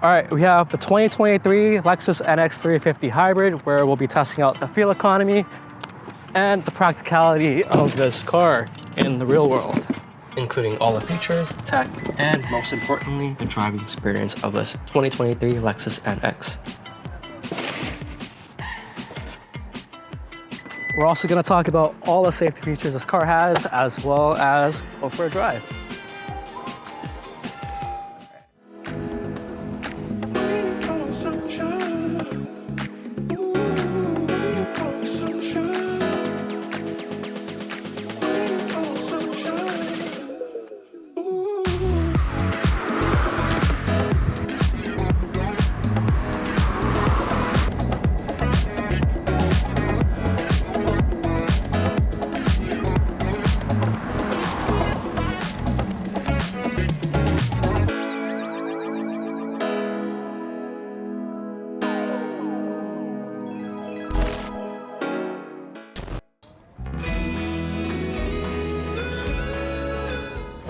All right, we have the 2023 Lexus NX 350 Hybrid, where we'll be testing out the fuel economy and the practicality of this car in the real world, including all the features, tech, and most importantly, the driving experience of this 2023 Lexus NX. We're also going to talk about all the safety features this car has, as well as go for a drive.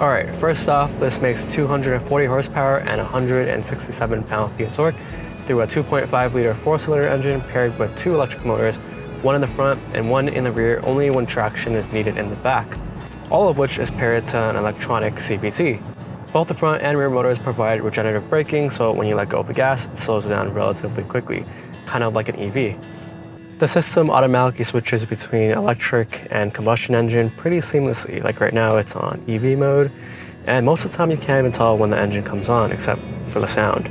All right, first off, this makes 240 horsepower and 167 pound-feet of torque through a 2.5 liter four-cylinder engine paired with two electric motors, one in the front and one in the rear only when traction is needed in the back, all of which is paired to an electronic CVT. Both the front and rear motors provide regenerative braking, so when you let go of the gas, it slows down relatively quickly, kind of like an EV. The system automatically switches between electric and combustion engine pretty seamlessly. Like right now it's on EV mode, and most of the time you can't even tell when the engine comes on except for the sound.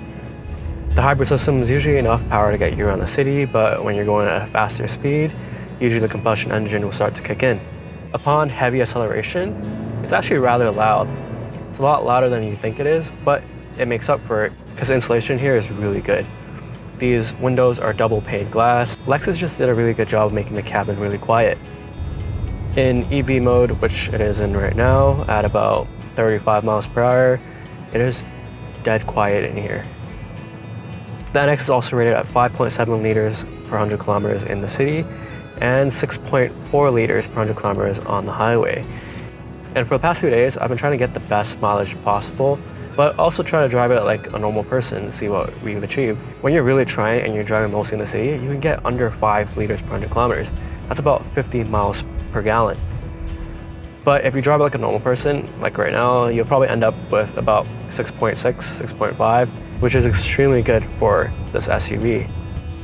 The hybrid system is usually enough power to get you around the city, but when you're going at a faster speed, usually the combustion engine will start to kick in. Upon heavy acceleration, it's actually rather loud. It's a lot louder than you think it is, but it makes up for it because the insulation here is really good. These windows are double pane glass. Lexus just did a really good job of making the cabin really quiet. In EV mode, which it is in right now, at about 35 miles per hour, it is dead quiet in here. The NX is also rated at 5.7 liters per 100 kilometers in the city and 6.4 liters per 100 kilometers on the highway. And for the past few days, I've been trying to get the best mileage possible, but also try to drive it like a normal person and see what we've achieved. When you're really trying and you're driving mostly in the city, you can get under 5 liters per 100 kilometers. That's about 50 miles per gallon. But if you drive it like a normal person, like right now, you'll probably end up with about 6.6, 6.5, which is extremely good for this SUV.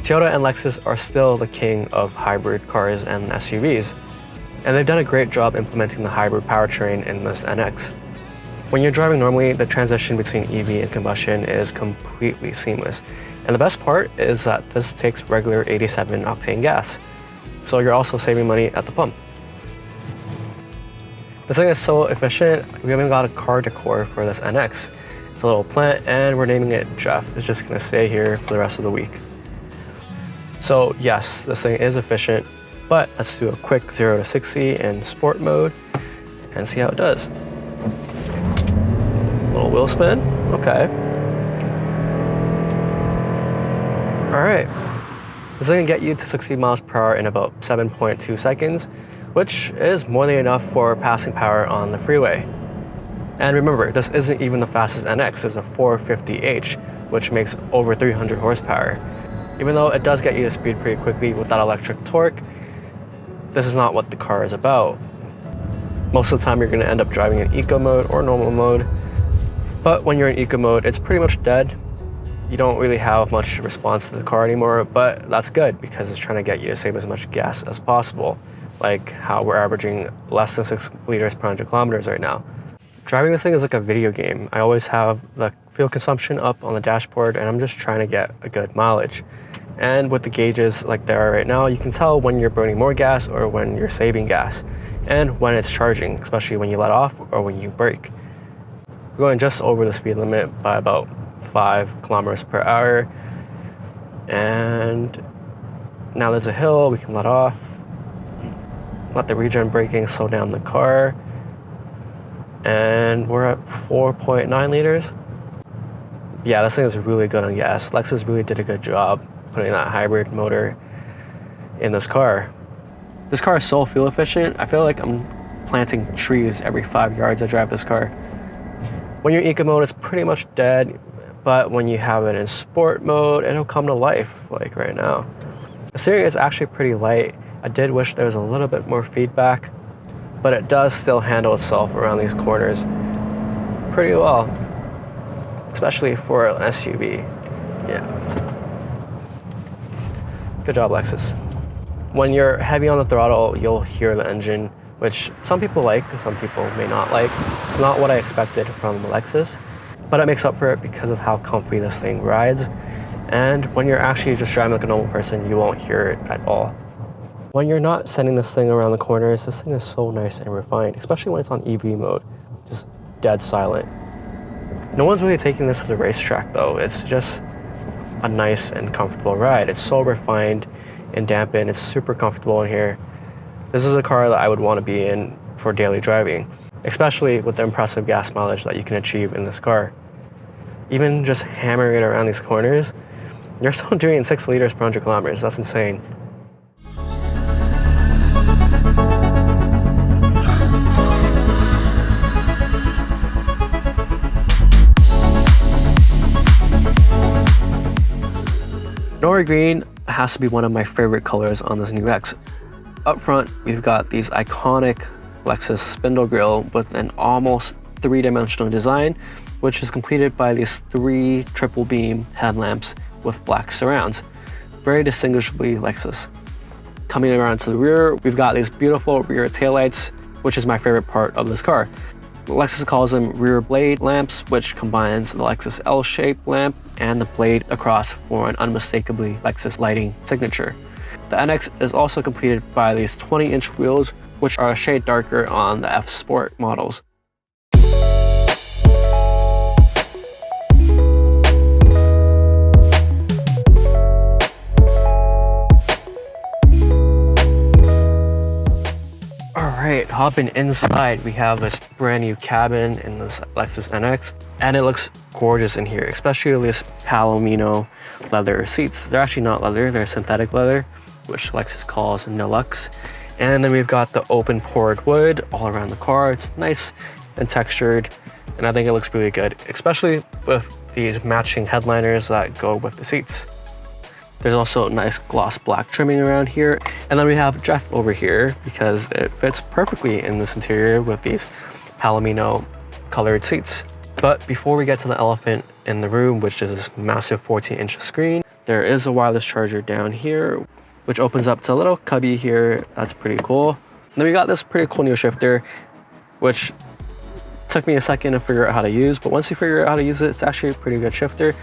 Toyota and Lexus are still the king of hybrid cars and SUVs, and they've done a great job implementing the hybrid powertrain in this NX. When you're driving normally, the transition between EV and combustion is completely seamless. And the best part is that this takes regular 87 octane gas. So you're also saving money at the pump. This thing is so efficient, we even got a car decor for this NX. It's a little plant and we're naming it Jeff. It's just gonna stay here for the rest of the week. So yes, this thing is efficient, but let's do a quick 0 to 60 in sport mode and see how it does. Little wheel spin, okay. All right, this is gonna get you to 60 miles per hour in about 7.2 seconds, which is more than enough for passing power on the freeway. And remember, this isn't even the fastest NX, it's a 450h, which makes over 300 horsepower. Even though it does get you to speed pretty quickly with that electric torque, this is not what the car is about. Most of the time you're gonna end up driving in eco mode or normal mode, but when you're in eco mode, it's pretty much dead. You don't really have much response to the car anymore, but that's good because it's trying to get you to save as much gas as possible, like how we're averaging less than 6 liters per 100 kilometers right now. Driving this thing is like a video game. I always have the fuel consumption up on the dashboard and I'm just trying to get a good mileage. And with the gauges like they are right now, you can tell when you're burning more gas or when you're saving gas, and when it's charging, especially when you let off or when you brake. We're going just over the speed limit by about 5 kilometers per hour. And now there's a hill, we can let off. Let the regen braking slow down the car. And we're at 4.9 liters. Yeah, this thing is really good on gas. Lexus really did a good job putting that hybrid motor in this car. This car is so fuel efficient. I feel like I'm planting trees every 5 yards I drive this car. When you're eco mode, it's pretty much dead. but when you have it in sport mode, it'll come to life, like right now. The steering is actually pretty light. I did wish there was a little bit more feedback, but it does still handle itself around these corners pretty well, especially for an SUV. Yeah. Good job, Lexus. When you're heavy on the throttle, you'll hear the engine, which some people like, some people may not like. It's not what I expected from the Lexus, but it makes up for it because of how comfy this thing rides. And when you're actually just driving like a normal person, you won't hear it at all. When you're not sending this thing around the corners, this thing is so nice and refined, especially when it's on EV mode, just dead silent. No one's really taking this to the racetrack though. It's just a nice and comfortable ride. It's so refined and dampened. It's super comfortable in here. This is a car that I would want to be in for daily driving, especially with the impressive gas mileage that you can achieve in this car. Even just hammering it around these corners, you're still doing 6 liters per 100 kilometers. That's insane. Nori Green has to be one of my favorite colors on this new X. Up front, we've got these iconic Lexus spindle grille with an almost 3-dimensional design, which is completed by these 3 triple beam headlamps with black surrounds. Very distinguishably Lexus. Coming around to the rear, we've got these beautiful rear taillights, which is my favorite part of this car. Lexus calls them rear blade lamps, which combines the Lexus L-shaped lamp and the blade across for an unmistakably Lexus lighting signature. The NX is also completed by these 20-inch wheels, which are a shade darker on the F Sport models. Alright, hopping inside, we have this brand new cabin in this Lexus NX, and it looks gorgeous in here, especially these Palomino leather seats. They're actually not leather, they're synthetic leather, which Lexus calls Deluxe. And then we've got the open poured wood all around the car. It's nice and textured, and I think it looks really good, especially with these matching headliners that go with the seats. There's also nice gloss black trimming around here. And then we have Jeff over here because it fits perfectly in this interior with these Palomino colored seats. But before we get to the elephant in the room, which is this massive 14-inch screen, there is a wireless charger down here, which opens up to a little cubby here. That's pretty cool. And then we got this pretty cool new shifter, which took me a second to figure out how to use, but once you figure out how to use it, it's actually a pretty good shifter.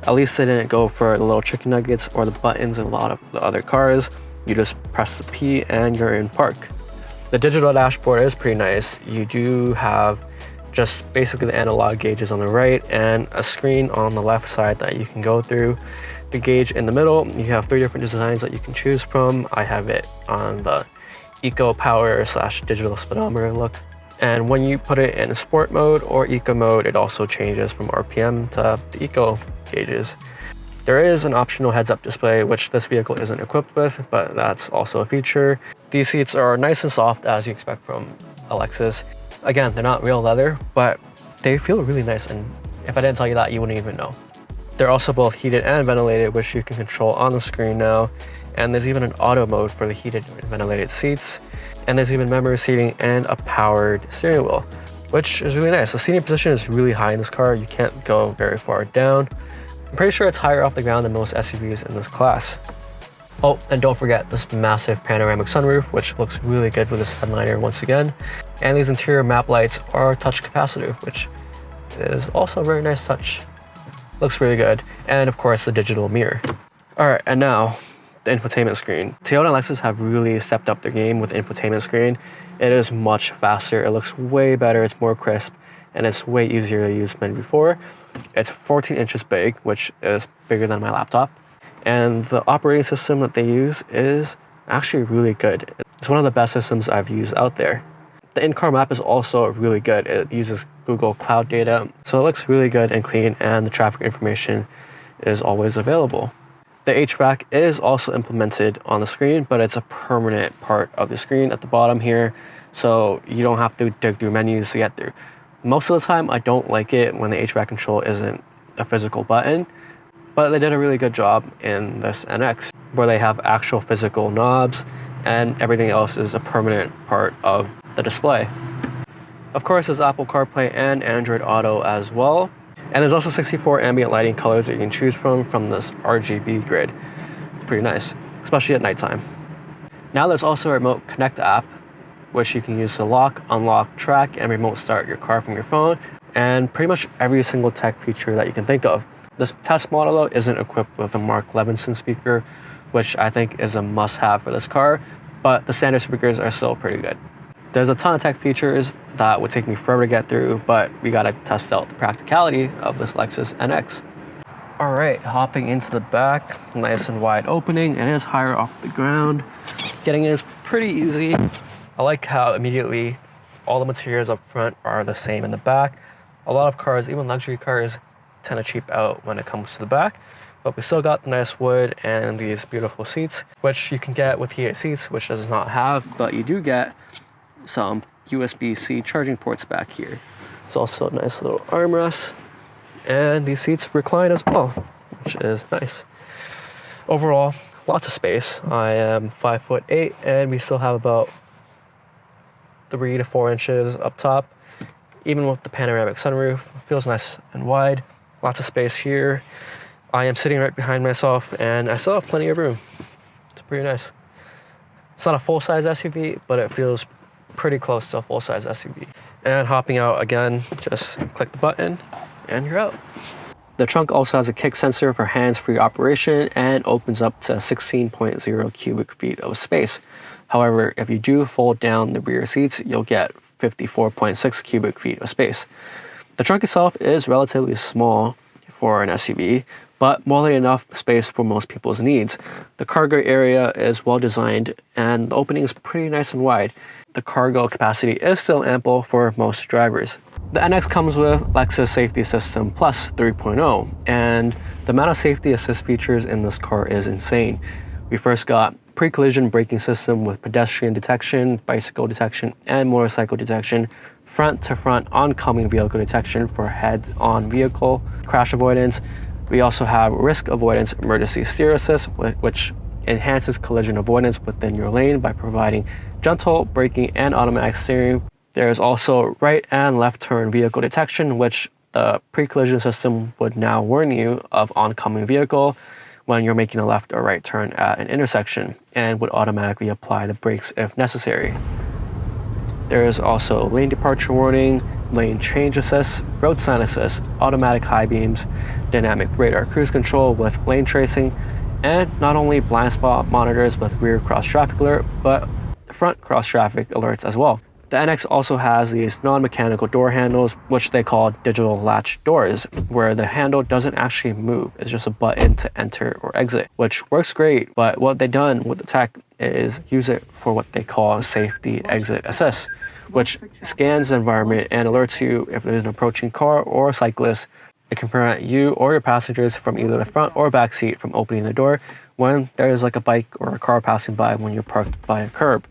At least they didn't go for the little chicken nuggets or the buttons in a lot of the other cars. You just press the P and you're in park. The digital dashboard is pretty nice. You do have just basically the analog gauges on the right and a screen on the left side that you can go through. The gauge in the middle, you have 3 different designs that you can choose from. I have it on the Eco Power / digital speedometer look. And when you put it in sport mode or eco mode, it also changes from RPM to the eco gauges. There is an optional heads-up display, which this vehicle isn't equipped with, but that's also a feature. These seats are nice and soft, as you expect from a Lexus. Again, they're not real leather, but they feel really nice, and if I didn't tell you that, you wouldn't even know. They're also both heated and ventilated, which you can control on the screen now. And there's even an auto mode for the heated and ventilated seats. And there's even memory seating and a powered steering wheel, which is really nice. The seating position is really high in this car. You can't go very far down. I'm pretty sure it's higher off the ground than most SUVs in this class. Oh, and don't forget this massive panoramic sunroof, which looks really good with this headliner once again. And these interior map lights are touch capacitive, which is also a very nice touch. Looks really good. And of course, the digital mirror. All right, and now the infotainment screen. Toyota and Lexus have really stepped up their game with the infotainment screen. It is much faster. It looks way better. It's more crisp, and it's way easier to use than before. It's 14 inches big, which is bigger than my laptop. And the operating system that they use is actually really good. It's one of the best systems I've used out there. The in-car map is also really good. It uses Google Cloud data, so it looks really good and clean, and the traffic information is always available. The HVAC is also implemented on the screen, but it's a permanent part of the screen at the bottom here, so you don't have to dig through menus to get through. Most of the time, I don't like it when the HVAC control isn't a physical button, but they did a really good job in this NX, where they have actual physical knobs and everything else is a permanent part of the display. Of course, there's Apple CarPlay and Android Auto as well. And there's also 64 ambient lighting colors that you can choose from this RGB grid. It's pretty nice, especially at nighttime. Now there's also a Remote Connect app, which you can use to lock, unlock, track, and remote start your car from your phone, and pretty much every single tech feature that you can think of. This test model though isn't equipped with a Mark Levinson speaker, which I think is a must-have for this car, but the standard speakers are still pretty good. There's a ton of tech features that would take me forever to get through, but we gotta test out the practicality of this Lexus NX. All right, hopping into the back, nice and wide opening. It is higher off the ground. Getting in is pretty easy. I like how immediately all the materials up front are the same in the back. A lot of cars, even luxury cars, tend to cheap out when it comes to the back, but we still got the nice wood and these beautiful seats, which you can get with heated seats, which does not have, but you do get some USB-C charging ports back here. There's also a nice little armrest, and these seats recline as well, which is nice. Overall, lots of space. I am 5'8", and we still have about 3 to 4 inches up top. Even with the panoramic sunroof, it feels nice and wide. Lots of space here. I am sitting right behind myself, and I still have plenty of room. It's pretty nice. It's not a full-size SUV, but it feels pretty close to a full-size SUV. And hopping out again, just click the button and you're out. The trunk also has a kick sensor for hands-free operation and opens up to 16.0 cubic feet of space. However, if you do fold down the rear seats, you'll get 54.6 cubic feet of space. The trunk itself is relatively small for an SUV, but more than enough space for most people's needs. The cargo area is well designed and the opening is pretty nice and wide. The cargo capacity is still ample for most drivers. The NX comes with Lexus Safety System Plus 3.0, and the amount of safety assist features in this car is insane. We first got pre-collision braking system with pedestrian detection, bicycle detection, and motorcycle detection, front-to-front oncoming vehicle detection for head-on vehicle crash avoidance. We also have risk avoidance emergency steer assist, which enhances collision avoidance within your lane by providing gentle braking and automatic steering. There is also right and left turn vehicle detection, which the pre-collision system would now warn you of oncoming vehicle when you're making a left or right turn at an intersection, and would automatically apply the brakes if necessary. There is also lane departure warning, lane change assist, road sign assist, automatic high beams, dynamic radar cruise control with lane tracing, and not only blind spot monitors with rear cross traffic alert, but front cross traffic alerts as well. The NX also has these non-mechanical door handles, which they call digital latch doors, where the handle doesn't actually move. It's just a button to enter or exit, which works great. But what they've done with the tech is use it for what they call safety exit assist, which scans the environment and alerts you if there's an approaching car or cyclist. It can prevent you or your passengers from either the front or back seat from opening the door when there's like a bike or a car passing by when you're parked by a curb.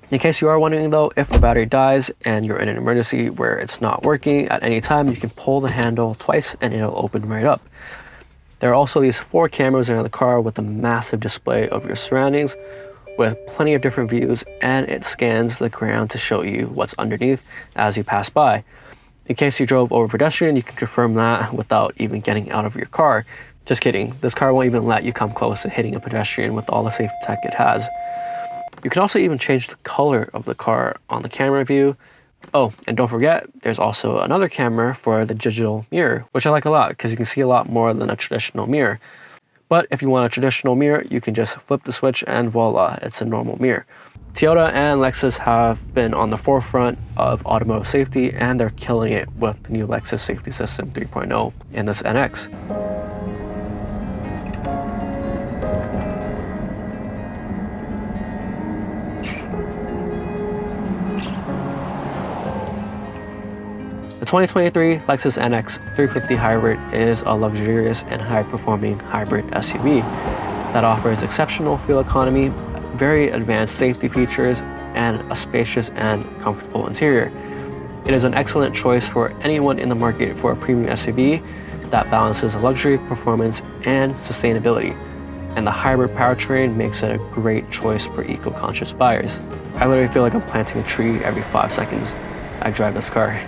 In case you are wondering though, if the battery dies and you're in an emergency where it's not working at any time, you can pull the handle twice and it'll open right up. There are also these 4 cameras around the car with a massive display of your surroundings with plenty of different views, and it scans the ground to show you what's underneath as you pass by. In case you drove over a pedestrian, you can confirm that without even getting out of your car. Just kidding, this car won't even let you come close to hitting a pedestrian with all the safety tech it has. You can also even change the color of the car on the camera view. Oh, and don't forget, there's also another camera for the digital mirror, which I like a lot because you can see a lot more than a traditional mirror. But if you want a traditional mirror, you can just flip the switch and voila, it's a normal mirror. Toyota and Lexus have been on the forefront of automotive safety, and they're killing it with the new Lexus Safety System 3.0 in this NX. The 2023 Lexus NX 350 Hybrid is a luxurious and high-performing hybrid SUV that offers exceptional fuel economy, very advanced safety features, and a spacious and comfortable interior. It is an excellent choice for anyone in the market for a premium SUV, that balances luxury, performance, and sustainability. And the hybrid powertrain makes it a great choice for eco-conscious buyers. I literally feel like I'm planting a tree every 5 seconds I drive this car.